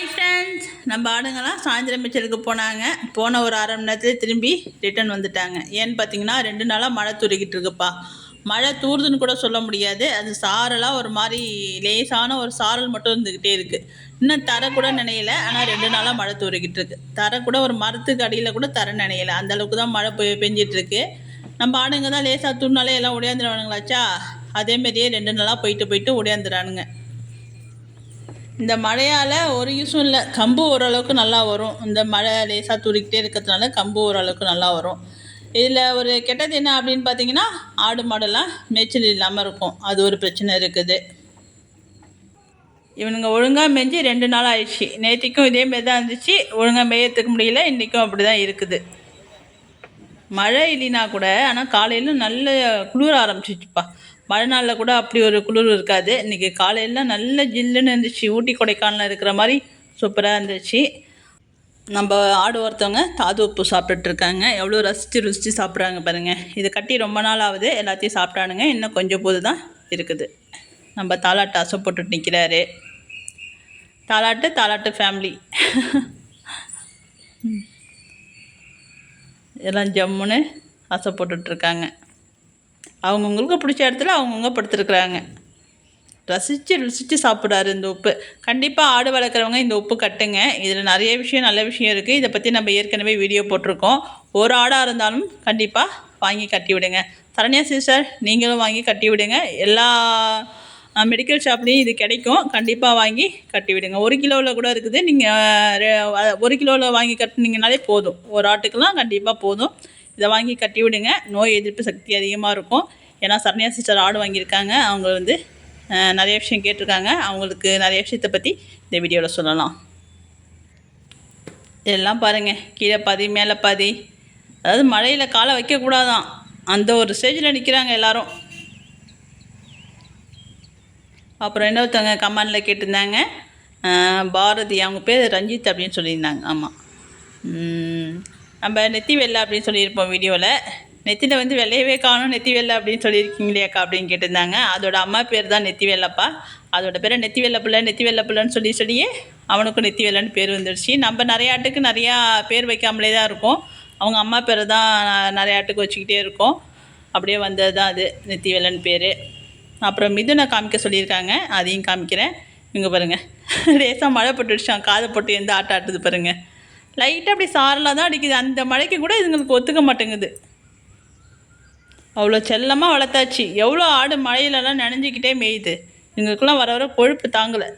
Hi friends, நம்ம ஆடுங்கள்லாம் சாயந்தரம் மிச்சலுக்கு போன ஒரு அரை மணி நேரத்துலேயே திரும்பி ரிட்டன் வந்துட்டாங்க. ஏன்னு பார்த்தீங்கன்னா 2 நாளாக மழை தூரிக்கிட்டு இருக்குப்பா. மழை தூறுதுன்னு கூட சொல்ல முடியாது, அது சாரலாக ஒரு மாதிரி லேசான ஒரு சாரல் மட்டும் இருந்துக்கிட்டே இருக்குது. இன்னும் தர கூட நினையல, ஆனால் 2 நாளாக மழை தூரிக்கிட்டு இருக்கு. தர கூட ஒரு மரத்துக்கு அடியில் கூட தர நினையல, அந்தளவுக்கு தான் மழை பெஞ்சிட்டு இருக்கு. நம்ம ஆடுங்க தான் லேசாக தூர்னாலே எல்லாம் ஒடியாந்துருவானுங்களாச்சா, அதேமாரியே 2 நாளாக போயிட்டு ஒடியாந்துறானுங்க. இந்த மழையால் ஒரு யூஸும் இல்லை, கம்பு ஓரளவுக்கு நல்லா வரும். இந்த மழை லேசாக தூரிக்கிட்டே இருக்கிறதுனால கம்பு ஓரளவுக்கு நல்லா வரும். இதில் ஒரு கெட்டது என்ன அப்படின்னு பார்த்தீங்கன்னா, ஆடு மாடெல்லாம் மேய்ச்சல் இல்லாமல் இருக்கும். அது ஒரு பிரச்சனை இருக்குது. இவனுங்க ஒழுங்காக மேய்ஞ்சி 2 நாள் ஆயிடுச்சு. நேற்றுக்கும் இதேமாரி தான் இருந்துச்சு, ஒழுங்காக மேயத்துக்கு முடியல. இன்றைக்கும் அப்படி தான் இருக்குது. மழை இல்லைனா கூட, ஆனால் காலையில் நல்ல குளிர ஆரம்பிச்சிச்சுப்பா. மழை நாளில் கூட அப்படி ஒரு குளிர் இருக்காது. இன்றைக்கி காலையில் நல்ல ஜில்லுன்னு இருந்துச்சு. ஊட்டி கொடைக்கானலில் இருக்கிற மாதிரி சூப்பராக இருந்துச்சு. நம்ம ஆடு ஒருத்தவங்க தாது உப்பு சாப்பிட்டுட்ருக்காங்க. எவ்வளோ ரசித்து சாப்பிட்றாங்க பாருங்கள். இது கட்டி ரொம்ப நாள் ஆகுது, எல்லாத்தையும் சாப்பிட்டானுங்க. இன்னும் கொஞ்சம் போது தான் இருக்குது. நம்ம தாலாட்டு அசை போட்டுட்டு நிற்கிறாரு. தாலாட்டு ஃபேமிலி எல்லாம் ஜம்முன்னு ஆசை போட்டுட்ருக்காங்க. அவங்கவுங்களுக்கு பிடிச்ச இடத்துல அவங்கவுங்க படுத்துருக்குறாங்க. ருசித்து சாப்பிட்றாரு இந்த உப்பு. கண்டிப்பாக ஆடு வளர்க்குறவங்க இந்த உப்பு கட்டுங்க. இதில் நிறைய விஷயம், நல்ல விஷயம் இருக்குது. இதை பற்றி நம்ம ஏற்கனவே வீடியோ போட்டிருக்கோம். ஒரு ஆடாக இருந்தாலும் கண்டிப்பாக வாங்கி கட்டி விடுங்க. சரண்யா சிஸ்டர், நீங்களும் வாங்கி கட்டி விடுங்க. எல்லா மெடிக்கல் ஷாப்லேயும் இது கிடைக்கும். கண்டிப்பாக வாங்கி கட்டி விடுங்க. 1 கிலோவில் கூட இருக்குது. நீங்கள் 1 கிலோவில் வாங்கி கட்டினீங்கனாலே போதும். ஒரு ஆட்டுக்கெல்லாம் கண்டிப்பாக போதும். இதை வாங்கி கட்டி விடுங்க. நோய் எதிர்ப்பு சக்தி அதிகமாக இருக்கும். ஏன்னா சரண்யா சிஸ்டர் ஆடு வாங்கியிருக்காங்க. அவங்க வந்து நிறைய விஷயம் கேட்டிருக்காங்க. அவங்களுக்கு நிறைய விஷயத்தை பற்றி இந்த வீடியோவில் சொல்லலாம். இதெல்லாம் பாருங்கள், கீழே பாதி மேலே பாதி. அதாவது மழையில் காலை வைக்கக்கூடாதான், அந்த ஒரு ஸ்டேஜில் நிற்கிறாங்க எல்லோரும். அப்புறம் இன்னொருத்தவங்க கமெண்டில் கேட்டிருந்தாங்க, பாரதி, அவங்க பேர் ரஞ்சித் அப்படின்னு சொல்லியிருந்தாங்க. ஆமாம், நம்ம நெத்தி வெள்ளை அப்படின்னு சொல்லியிருப்போம் வீடியோவில். நெத்தியில் வந்து வெள்ளையவே காணும், நெத்தி வெள்ளை அப்படின்னு சொல்லியிருக்கீங்களேக்கா அப்படின்னு கேட்டிருந்தாங்க. அதோட அம்மா பேர் தான் நெத்தி வெள்ளைப்பா. அதோட பேரை நெத்தி வெள்ளை பிள்ளைன்னு சொல்லியே அவனுக்கும் நெத்தி வெள்ளைன்னு பேர் வந்துடுச்சு. நம்ம நிறைய ஆட்டுக்கு நிறையா பேர் வைக்காமலே தான் இருக்கும். அவங்க அம்மா பேரை தான் நிறைய ஆட்டுக்கு வச்சுக்கிட்டே இருக்கோம். அப்படியே வந்தது தான் அது நெத்தி வெள்ளைன்னு பேர். அப்புறம் மிதுனை காமிக்க சொல்லியிருக்காங்க, அதையும் காமிக்கிறேன். இங்கே பாருங்கள், லேசாக மழை போட்டுடுச்சான். காதை போட்டு எந்த ஆட்டம் ஆட்டுது பாருங்கள். லைட்டாக அப்படி சாரலாக தான் அடிக்குது. அந்த மழைக்கு கூட இதுங்களுக்கு ஒத்துக்க மாட்டேங்குது. அவ்வளோ செல்லமாக வளர்த்தாச்சு. எவ்வளோ ஆடு மழையிலலாம் நனைஞ்சிக்கிட்டே மேயுது. எங்களுக்கெல்லாம் வர கொழுப்பு தாங்கலை.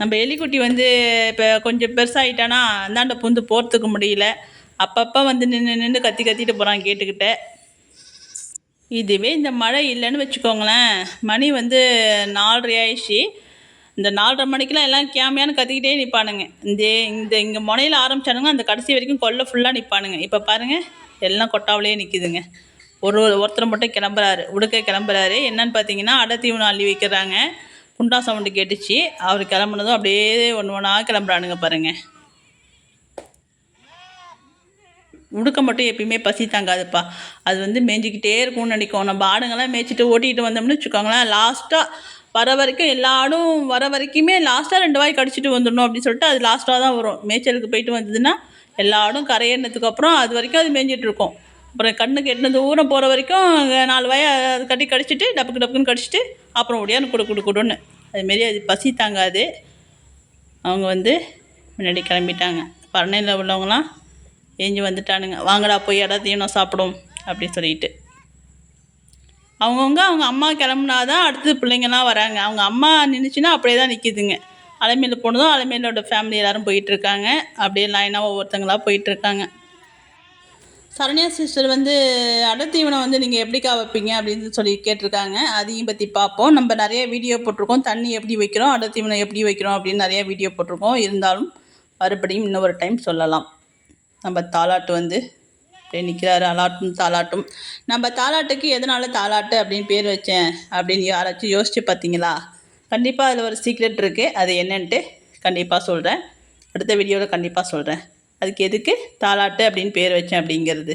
நம்ம எலிக்குட்டி வந்து இப்போ கொஞ்சம் பெருசாகிட்டானா அந்தாண்ட புந்து போகிறதுக்கு முடியல. அப்பப்போ வந்து நின்று கத்திட்டு போகிறான் கேட்டுக்கிட்ட. இதுவே இந்த மழை இல்லைன்னு வச்சுக்கோங்களேன், மணி வந்து 4:30 ஆயிடுச்சு. இந்த 4:30 மணிக்கெலாம் எல்லாம் கேமையானு கத்திக்கிட்டே நிற்பானுங்க. இங்கே முனையில் ஆரம்பித்தானுங்க, அந்த கடைசி வரைக்கும் கொல்லை ஃபுல்லாக நிற்பானுங்க. இப்போ பாருங்கள், எல்லாம் கொட்டாவிலே நிற்கிதுங்க. ஒருத்தர் மட்டும் கிளம்புறாரு. என்னன்னு பார்த்தீங்கன்னா, அடத்தீவனம் அள்ளி வைக்கிறாங்க. குண்டா சவுண்டு கேட்டுச்சு. அவர் கிளம்புனதும் அப்படியே ஒன்று கிளம்புறானுங்க பாருங்கள். உடுக்க மட்டும் எப்பயுமே பசி தாங்காதுப்பா. அது வந்து மேய்ஞ்சிக்கிட்டே இருக்கும்னு நினைக்கும். நம்ம ஆடுங்கள்லாம் மேய்ச்சிட்டு ஓட்டிகிட்டு வந்தோம்னு வச்சுக்கோங்களேன், லாஸ்ட்டாக வர வரைக்கும் எல்லா ஆடும் வர வரைக்குமே லாஸ்ட்டாக 2 வாய் கடிச்சிட்டு வந்துடணும் அப்படின்னு சொல்லிட்டு அது லாஸ்ட்டாக தான் வரும். மேய்ச்சலுக்கு போயிட்டு வந்ததுன்னா எல்லா ஆடும் கரையேறினதுக்கு அப்புறம் அது வரைக்கும் அது மேய்ஞ்சிட்ருக்கும். அப்புறம் கண்ணுக்கு எட்டின தூரம் போகிற வரைக்கும் 4 வாயை அது கடிச்சிட்டு டப்புக்குன்னு கடிச்சிட்டு அப்புறம் ஓடியான்னு கொடுன்னு. அதுமாரி அது பசி தாங்காது. அவங்க வந்து முன்னாடி கிளம்பிட்டாங்க. பண்ணையில் உள்ளவங்களாம் ஏஞ்சி வந்துட்டானுங்க. வாங்கடா போய் இடத்தையும் சாப்பிடும் அப்படின்னு சொல்லிட்டு. அவங்க அம்மா கிளம்புனாதான் அடுத்தது பிள்ளைங்கள்லாம் வராங்க. அவங்க அம்மா நின்றுச்சுன்னா அப்படியே தான் நிற்கிதுங்க. அலைமேல் போனதும் அலைமேலோட ஃபேமிலி எல்லோரும் போயிட்டுருக்காங்க. அப்படியே லைனாக ஒவ்வொருத்தங்களாக போயிட்டுருக்காங்க. சரண்யா சிஸ்டர் வந்து அடத்தீவனம் வந்து நீங்கள் எப்படிக்கா வைப்பீங்க அப்படின்னு சொல்லி கேட்டிருக்காங்க. அதையும் பற்றி பார்ப்போம். நம்ம நிறைய வீடியோ போட்டிருக்கோம். தண்ணி எப்படி வைக்கிறோம், அடத்தீவனம் எப்படி வைக்கிறோம் அப்படின்னு நிறைய வீடியோ போட்டிருக்கோம். இருந்தாலும் மறுபடியும் இன்னொரு டைம் சொல்லலாம். நம்ம தாலாட்டு வந்து அப்படியே நிற்கிறாரு. தாலாட்டும். நம்ம தாலாட்டுக்கு எதனால் தாலாட்டு அப்படின்னு பேர் வச்சேன் அப்படின்னு யாராச்சும் யோசித்து பார்த்தீங்களா? கண்டிப்பாக அதில் ஒரு சீக்ரெட் இருக்குது. அது என்னன்ட்டு கண்டிப்பாக சொல்கிறேன். அடுத்த வீடியோவில் கண்டிப்பாக சொல்கிறேன். அதுக்கு எதுக்கு தாலாட்டு அப்படின்னு பேர் வச்சேன் அப்படிங்கிறது.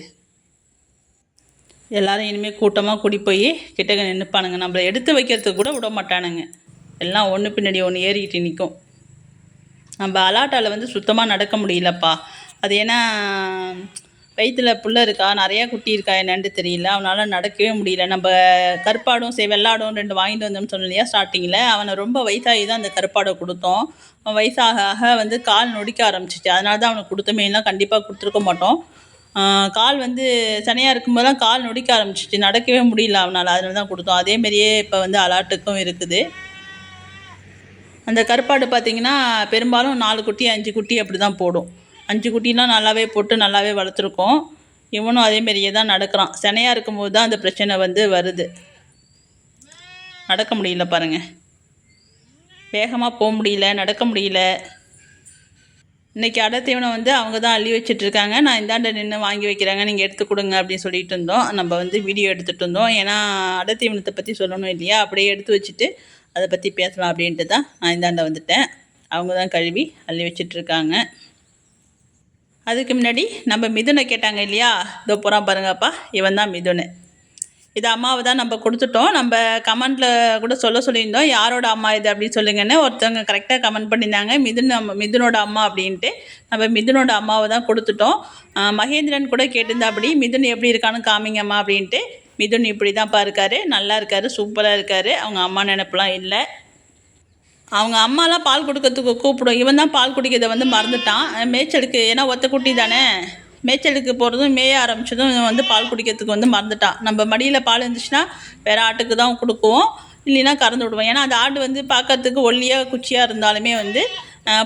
எல்லோரும் இனிமேல் கூட்டமாக கூடி போய் கிட்டக்க நின்றுப்பானுங்க. நம்மளை எடுத்து வைக்கிறதுக்கு கூட விட மாட்டானுங்க. எல்லாம் ஒன்று பின்னாடி ஒன்று ஏறிக்கிட்டு நிற்கும். நம்ம அலாட்டால் வந்து சுத்தமாக நடக்க முடியலப்பா. அது ஏன்னா வயிற்றுல புள்ள இருக்கா, நிறையா குட்டி இருக்கா என்னன்னு தெரியல, அவனால் நடக்கவே முடியல. நம்ம கருப்பாடும் வெள்ளாடும் 2 வாங்கிட்டு வந்தோம்னு சொன்னோம் இல்லையா ஸ்டார்டிங்கில், அவனை ரொம்ப வயசாகி தான் அந்த கருப்பாடை கொடுத்தோம். அவன் வயசாக ஆக வந்து கால் நொடிக்க ஆரம்பிச்சிச்சு, அதனால தான் அவனுக்கு கொடுத்தோமே, இல்லைனா கண்டிப்பாக கொடுத்துருக்க மாட்டோம். கால் வந்து சனையாக இருக்கும்போது தான் கால் நொடிக்க ஆரம்பிச்சிச்சு, நடக்கவே முடியல அவனால், அதனால தான் கொடுத்தோம். அதேமாரியே இப்போ வந்து அலாட்டுக்கும் இருக்குது. அந்த கருப்பாடு பார்த்திங்கன்னா பெரும்பாலும் 4 குட்டி 5 குட்டி அப்படி தான் போடும். 5 குட்டிலாம் நல்லாவே போட்டு நல்லாவே வளர்த்துருக்கோம். இவனும் அதேமாரியே தான் நடக்கிறான். சினையாக இருக்கும்போது தான் அந்த பிரச்சனை வந்து வருது. நடக்க முடியல பாருங்கள், வேகமாக போக முடியல, நடக்க முடியல. இன்றைக்கி அடை தீவனம் வந்து அவங்க தான் அள்ளி வச்சிட்ருக்காங்க. நான் இந்தாண்ட நின்று வாங்கி வைக்கிறாங்க, நீங்கள் எடுத்து கொடுங்க அப்படின்னு சொல்லிட்டு இருந்தோம். நம்ம வந்து வீடியோ எடுத்துகிட்டு இருந்தோம். ஏன்னா அடை தீவனத்தை பற்றி சொல்லணும் இல்லையா, அப்படியே எடுத்து வச்சுட்டு அதை பற்றி பேசலாம் அப்படின்ட்டு தான் நான் இந்தாண்ட வந்துட்டேன். அவங்க தான் கழுவி அள்ளி வச்சிட்ருக்காங்க. அதுக்கு முன்னாடி நம்ம மிதுனை கேட்டாங்க இல்லையா, இதோ போகிறான் பாருங்கப்பா, இவன் தான் மிதுனு. இது அம்மாவை தான் நம்ம கொடுத்துட்டோம். நம்ம கமெண்ட்டில் கூட சொல்லியிருந்தோம், யாரோட அம்மா இது அப்படின்னு சொல்லுங்கன்னு. ஒருத்தவங்க கரெக்டாக கமெண்ட் பண்ணியிருந்தாங்க, மிதுனோட அம்மா அப்படின்ட்டு. நம்ம மிதுனோட அம்மாவை தான் கொடுத்துட்டோம். மகேந்திரன் கூட கேட்டிருந்தா அப்படி, மிதுன் எப்படி இருக்கான்னு காமிங்கம்மா அப்படின்ட்டு. மிதுன் இப்படி தான்ப்பா இருக்கார், நல்லா இருக்கார், சூப்பராக இருக்கார். அவங்க அம்மா நினைப்பெலாம் இல்லை. அவங்க அம்மாலாம் பால் கொடுக்கறதுக்கு கூப்பிடும், இவன் தான் பால் குடிக்கிறதை வந்து மறந்துட்டான் மேய்ச்சலுக்கு. ஏன்னா ஒத்த குட்டி தானே, மேய்ச்சலுக்கு போகிறதும் மேய ஆரம்பித்ததும் இவன் வந்து பால் குடிக்கிறதுக்கு வந்து மறந்துட்டான். நம்ம மடியில் பால் இருந்துச்சுன்னா வேறு ஆட்டுக்கு தான் கொடுக்குவோம், இல்லைன்னா கறந்து விடுவோம். ஏன்னா அந்த ஆடு வந்து பார்க்கறதுக்கு ஒல்லியாக குச்சியாக இருந்தாலுமே வந்து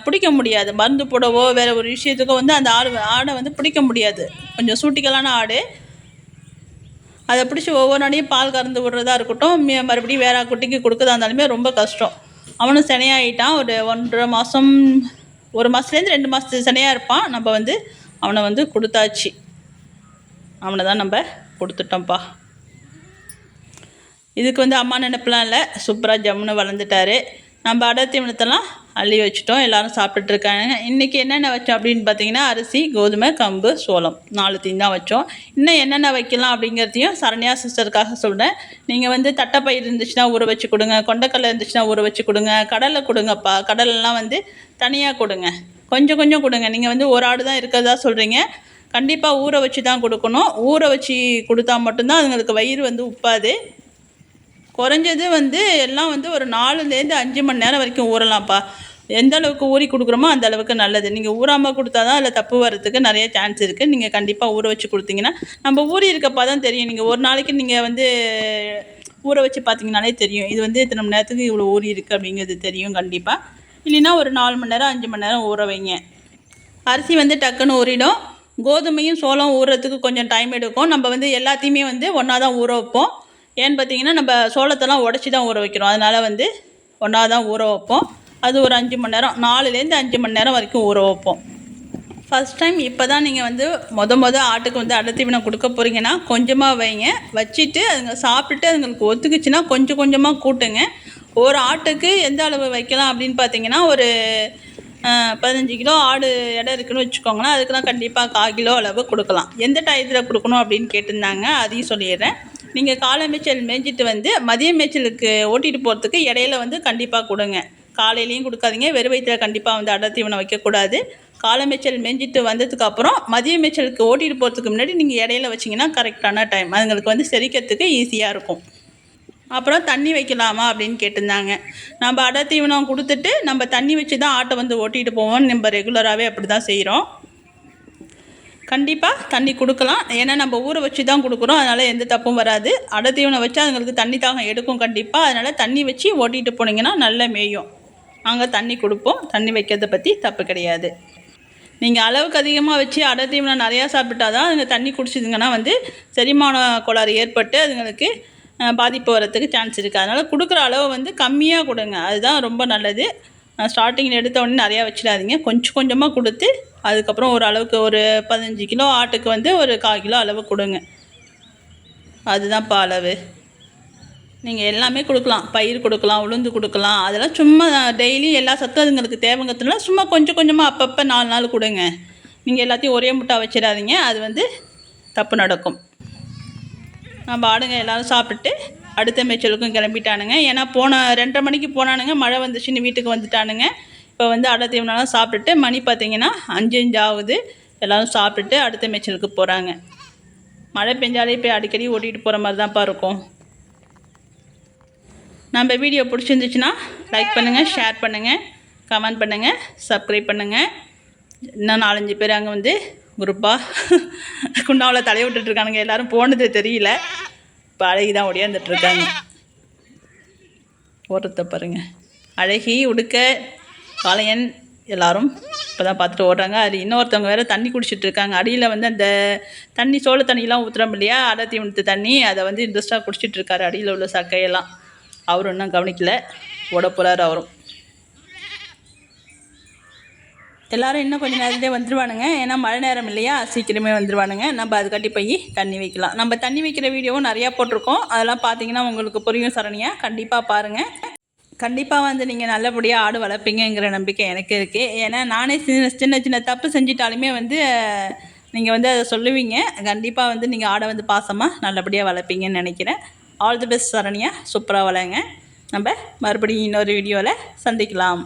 பிடிக்க முடியாது. மருந்து போடவோ வேறு ஒரு விஷயத்துக்கோ வந்து அந்த ஆடை வந்து பிடிக்க முடியாது. கொஞ்சம் சூட்டிக்கலான ஆடு. அதை பிடிச்சி ஒவ்வொரு நாளையும் பால் கறந்து விடுறதா இருக்கட்டும், மறுபடியும் வேறு குட்டிக்கு கொடுக்குறதா இருந்தாலுமே ரொம்ப கஷ்டம். அவனும் சினையாகிட்டான். ஒரு 1.5 மாதம், 1 மாதத்துலேருந்து 2 மாதத்துக்கு சினையாக இருப்பான். நம்ம வந்து அவனை வந்து கொடுத்தாச்சு, அவனை தான் நம்ம கொடுத்துட்டோம்ப்பா. இதுக்கு வந்து அம்மா நினைப்பெலாம் இல்லை, சூப்பராக ஜம்முன்னு வளர்ந்துட்டார். நம்ம அடை தீவனத்தெல்லாம் அள்ளி வச்சுட்டோம், எல்லோரும் சாப்பிட்டுட்ருக்காங்க. இன்றைக்கி என்னென்ன வச்சோம் அப்படின்னு பார்த்தீங்கன்னா, அரிசி, கோதுமை, கம்பு, சோளம் 4 தீன் தான் வச்சோம். இன்னும் என்னென்ன வைக்கலாம் அப்படிங்கிறதையும் சரண்யா சிஸ்டருக்காக சொல்கிறேன். நீங்கள் வந்து தட்டைப்பயிர் இருந்துச்சுன்னா ஊற வச்சு கொடுங்க, கொண்டைக்கடலை இருந்துச்சுன்னா ஊற வச்சு கொடுங்க, கடலை கொடுங்கப்பா. கடலெல்லாம் வந்து தனியாக கொடுங்க, கொஞ்சம் கொஞ்சம் கொடுங்க. நீங்கள் வந்து ஒரு ஆடு தான் இருக்கிறதா சொல்கிறீங்க, கண்டிப்பாக ஊற வச்சு தான் கொடுக்கணும். ஊற வச்சு கொடுத்தா மட்டும்தான் அதுங்களுக்கு வயிறு வந்து உப்பாது. குறைஞ்சது வந்து எல்லாம் வந்து ஒரு 4லேருந்து 5 மணி நேரம் வரைக்கும் ஊறலாம்ப்பா. எந்த அளவுக்கு ஊறி கொடுக்குறோமோ அந்த அளவுக்கு நல்லது. நீங்கள் ஊறாமல் கொடுத்தா தான் அதில் தப்பு வர்றதுக்கு நிறைய சான்ஸ் இருக்குது. நீங்கள் கண்டிப்பாக ஊற வச்சு கொடுத்தீங்கன்னா, நம்ம ஊறி இருக்கப்பா தான் தெரியும். நீங்கள் ஒரு நாளைக்கு நீங்கள் வந்து ஊற வச்சு பார்த்தீங்கனாலே தெரியும், இது வந்து இத்தனை மணி நேரத்துக்கு இவ்வளோ ஊறி இருக்குது அப்படிங்கிறது தெரியும் கண்டிப்பாக. இல்லைன்னா ஒரு 4 மணி நேரம் 5 மணி நேரம் ஊற வைங்க. அரிசி வந்து டக்குன்னு ஊறிடும். கோதுமையும் சோளம் ஊறுறதுக்கு கொஞ்சம் டைம் எடுக்கும். நம்ம வந்து எல்லாத்தையுமே வந்து ஒன்றா தான் ஊற வைப்போம். ஏன்னு பார்த்தீங்கன்னா, நம்ம சோளத்தெல்லாம் உடச்சி தான் ஊற வைக்கிறோம், அதனால் வந்து ஒன்றா தான் ஊற வைப்போம். அது ஒரு 5 மணி நேரம், 4லேருந்து 5 மணி நேரம் வரைக்கும் ஊற வைப்போம். ஃபஸ்ட் டைம் இப்போ தான் நீங்கள் வந்து ஆட்டுக்கு வந்து அடை தீவனம் கொடுக்க போகிறீங்கன்னா கொஞ்சமாக வைங்க. வச்சுட்டு அதுங்க சாப்பிட்டுட்டு அதுங்களுக்கு ஒத்துக்குச்சுன்னா கொஞ்சம் கொஞ்சமாக கூட்டுங்க. ஒரு ஆட்டுக்கு எந்த அளவு வைக்கலாம் அப்படின்னு பார்த்தீங்கன்னா, ஒரு 15 கிலோ ஆடு எடை இருக்குதுன்னு வச்சுக்கோங்களேன். அதுக்கெலாம் கண்டிப்பாக 1/4 கிலோ அளவு கொடுக்கலாம். எந்த டயத்தில் கொடுக்கணும் அப்படின்னு கேட்டிருந்தாங்க, அதையும் சொல்லிடுறேன். நீங்கள் காலை மேய்ச்சல் மேய்ஞ்சிட்டு வந்து மதிய மேய்ச்சலுக்கு ஓட்டிகிட்டு போகிறதுக்கு இடையில வந்து கண்டிப்பாக கொடுங்க. காலையிலையும் கொடுக்காதீங்க, வெறும் வயிற்றில் கண்டிப்பாக வந்து அடை தீவனம் வைக்கக்கூடாது. காலை மேய்ச்சல் மேய்ஞ்சிட்டு வந்ததுக்கப்புறம் மதிய மேய்ச்சலுக்கு ஓட்டிகிட்டு போகிறதுக்கு முன்னாடி நீங்கள் இடையில வச்சிங்கன்னா கரெக்டான டைம், அதுங்களுக்கு வந்து செரிக்கிறதுக்கு ஈஸியாக இருக்கும். அப்புறம் தண்ணி வைக்கலாமா அப்படின்னு கேட்டிருந்தாங்க. நம்ம அடை தீவனம் கொடுத்துட்டு நம்ம தண்ணி வச்சு தான் ஆட்டை வந்து ஓட்டிகிட்டு போவோம். நம்ம ரெகுலராகவே அப்படி தான் செய்கிறோம். கண்டிப்பாக தண்ணி கொடுக்கலாம், ஏன்னா நம்ம ஊற வச்சு தான் கொடுக்குறோம், அதனால் எந்த தப்பும் வராது. அடை தீவனம் வச்சா அதுங்களுக்கு தண்ணி தாகம் எடுக்கும் கண்டிப்பாக, அதனால் தண்ணி வச்சு ஓட்டிகிட்டு போனீங்கன்னா நல்லா மேயும். நாங்கள் தண்ணி கொடுப்போம், தண்ணி வைக்கிறத பற்றி தப்பு கிடையாது. நீங்கள் அளவுக்கு அதிகமாக வச்சு அடை தீவனம் நிறையா சாப்பிட்டா தான் அதுங்க தண்ணி குடிச்சிதுங்கன்னா வந்து செரிமான கோளாறு ஏற்பட்டு அதுங்களுக்கு பாதிப்பு வரத்துக்கு சான்ஸ் இருக்குது. அதனால் கொடுக்குற அளவு வந்து கம்மியாக கொடுங்க, அதுதான் ரொம்ப நல்லது. ஸ்டார்டிங்கில் எடுத்த உடனே நிறையா வச்சிடாதீங்க, கொஞ்சம் கொஞ்சமாக கொடுத்து அதுக்கப்புறம் ஒரு அளவுக்கு ஒரு 15 கிலோ ஆட்டுக்கு வந்து ஒரு 1/4 கிலோ அளவு கொடுங்க, அதுதான்ப்பா அளவு. நீங்கள் எல்லாமே கொடுக்கலாம், பயிர் கொடுக்கலாம், உளுந்து கொடுக்கலாம், அதெல்லாம் சும்மா டெய்லி எல்லா சத்தும் அதுங்களுக்கு தேவைங்கிறதுனால சும்மா கொஞ்சம் கொஞ்சமாக அப்பப்போ 4 நாள் கொடுங்க. நீங்கள் எல்லாத்தையும் ஒரே முட்டா வச்சிடாதீங்க, அது வந்து தப்பு நடக்கும். நம்ம ஆடுங்க எல்லோரும் சாப்பிட்டு அடுத்த மேய்ச்சலுக்கும் கிளம்பிட்டானுங்க. ஏன்னா 2:30 மணிக்கு போனானுங்க, மழை வந்துச்சுன்னு வீட்டுக்கு வந்துட்டானுங்க. இப்போ வந்து அடை தீவனம்லாம் சாப்பிட்டுட்டு மணி பார்த்திங்கன்னா 5 ஆகுது. எல்லோரும் சாப்பிட்டுட்டு அடுத்த மேய்ச்சலுக்கு போகிறாங்க. மழை பெஞ்சாலே போய் அடிக்கடி ஓட்டிகிட்டு போகிற மாதிரி தான்ப்பா இருக்கும். நம்ம வீடியோ பிடிச்சிருந்துச்சுன்னா லைக் பண்ணுங்கள், ஷேர் பண்ணுங்கள், கமெண்ட் பண்ணுங்கள், சப்ஸ்கிரைப் பண்ணுங்கள். இன்னும் 4-5 பேர் அங்கே வந்து குரூப்பாக குண்டாவில் தலைய விட்டுட்ருக்கானுங்க. எல்லோரும் போனது தெரியல. இப்போ அழகி தான் ஓடியாந்துட்டுருக்காங்க. ஓடுறத பாருங்கள். அழகி, உடுக்க, காளையன் எல்லோரும் இப்போ தான் பார்த்துட்டு ஓடுறாங்க. அது இன்னொருத்தவங்க வேறு தண்ணி குடிச்சிட்டு இருக்காங்க. அடியில் வந்து அந்த தண்ணி சோள தண்ணியெலாம் ஊற்றுறோம் இல்லையா, அடை தீவனத்து தண்ணி, அதை வந்து இன்ட்ரெஸ்ட்டாக குடிச்சிட்டு இருக்காரு. அடியில் உள்ள சக்கையெல்லாம் அவரும் இன்னும் கவனிக்கல. ஓட போகிறாரு அவரும். எல்லோரும் இன்னும் கொஞ்சம் நேரத்துலேயே வந்துடுவானுங்க. ஏன்னா மழை நேரம் இல்லையா, சீக்கிரமே வந்துடுவானுங்க. நம்ம அதுக்காட்டி போய் தண்ணி வைக்கலாம். நம்ம தண்ணி வைக்கிற வீடியோவும் நிறையா போட்டிருக்கோம். அதெல்லாம் பார்த்தீங்கன்னா உங்களுக்கு புரியும் சரணியா. கண்டிப்பாக பாருங்கள். கண்டிப்பாக வந்து நீங்கள் நல்லபடியாக ஆடு வளர்ப்பீங்கிற நம்பிக்கை எனக்கு இருக்குது. ஏன்னா நானே சின்ன சின்ன தப்பு செஞ்சிட்டாலுமே வந்து நீங்கள் வந்து அதை சொல்லுவீங்க. கண்டிப்பாக வந்து நீங்கள் ஆடை வந்து பாசமாக நல்லபடியாக வளர்ப்பீங்கன்னு நினைக்கிறேன். All the best Saranya. சூப்பராக வளங்க. நம்ம மறுபடியும் இன்னொரு வீடியோவில் சந்திக்கலாம்.